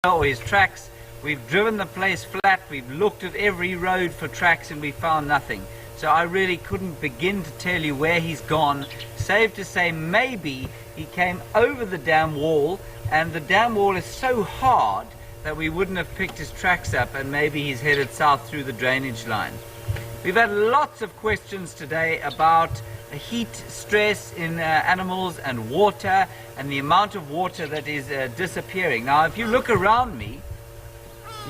or his tracks. We've driven the place flat, we've looked at every road for tracks, and we found nothing. So I really couldn't begin to tell you where he's gone, save to say maybe he came over the dam wall, and the dam wall is so hard that we wouldn't have picked his tracks up, and maybe he's headed south through the drainage line. We've had lots of questions today about heat stress in animals and water, and the amount of water that is disappearing. Now, if you look around me,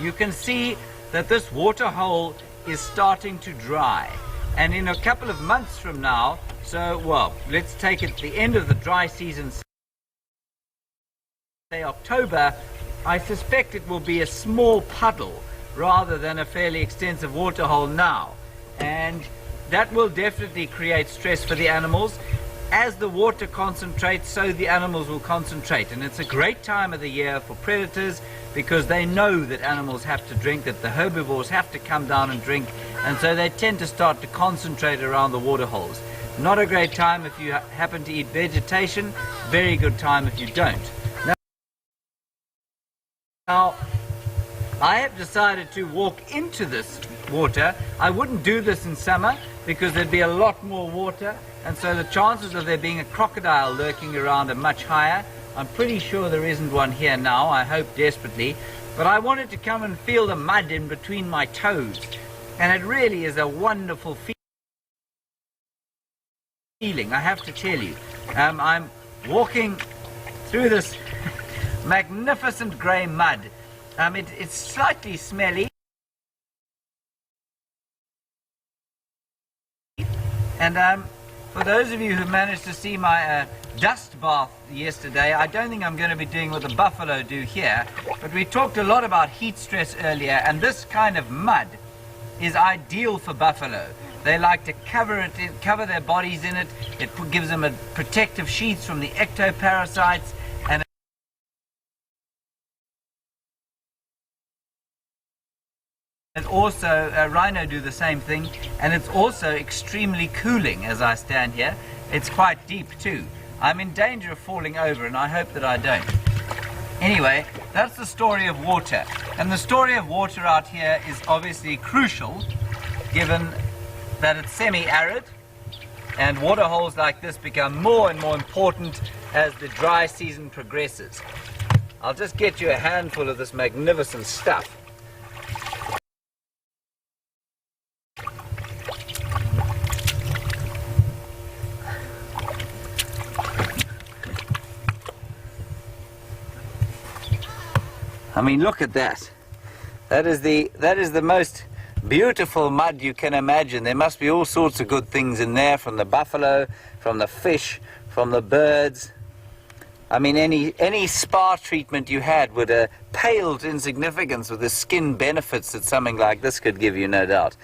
you can see that this water hole is starting to dry. And in a couple of months from now, so, well, let's take it the end of the dry season, say October, I suspect it will be a small puddle rather than a fairly extensive water hole now. And that will definitely create stress for the animals. As the water concentrates, so the animals will concentrate. And it's a great time of the year for predators because they know that animals have to drink, that the herbivores have to come down and drink, and so they tend to start to concentrate around the water holes. Not a great time if you happen to eat vegetation, very good time if you don't. Now, I have decided to walk into this water. I wouldn't do this in summer because there'd be a lot more water, and so the chances of there being a crocodile lurking around are much higher. I'm pretty sure there isn't one here now, I hope desperately, but I wanted to come and feel the mud in between my toes, and it really is a wonderful feeling, I have to tell you. I'm walking through this magnificent grey mud. It's slightly smelly, and for those of you who managed to see my dust bath yesterday, I don't think I'm going to be doing what the buffalo do here, but we talked a lot about heat stress earlier, and this kind of mud is ideal for buffalo. They like to cover their bodies in it. It gives them a protective sheath from the ectoparasites, and it also, rhino do the same thing, and it's also extremely cooling as I stand here. It's quite deep too. I'm in danger of falling over, and I hope that I don't. Anyway, that's the story of water. And the story of water out here is obviously crucial, given that it's semi-arid, and water holes like this become more and more important as the dry season progresses. I'll just get you a handful of this magnificent stuff. I mean, look at that. That is the most beautiful mud you can imagine. There must be all sorts of good things in there, from the buffalo, from the fish, from the birds. I mean, any spa treatment you had would have paled in significance with the skin benefits that something like this could give you, no doubt.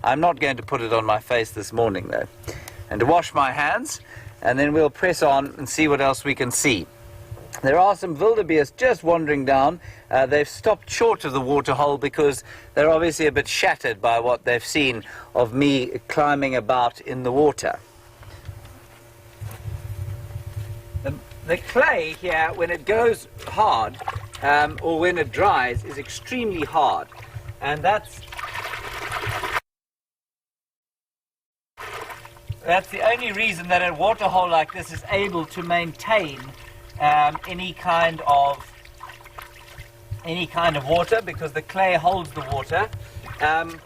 I'm not going to put it on my face this morning, though. And to wash my hands, and then we'll press on and see what else we can see. There are some wildebeest just wandering down. They've stopped short of the water hole because they're obviously a bit shattered by what they've seen of me climbing about in the water. The clay here, when it goes hard, or when it dries, is extremely hard. And that's the only reason that a water hole like this is able to maintain any kind of water, because the clay holds the water. And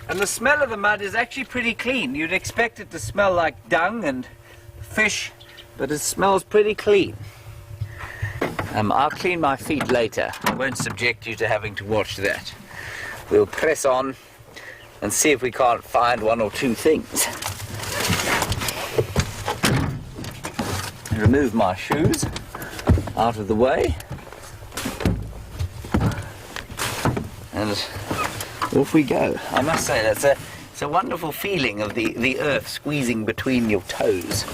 the smell of the mud is actually pretty clean. You'd expect it to smell like dung and fish, but it smells pretty clean. I'll clean my feet later. I won't subject you to having to watch that. We'll press on and see if we can't find one or two things. Remove my shoes out of the way, and off we go. I must say, it's a wonderful feeling of the earth squeezing between your toes.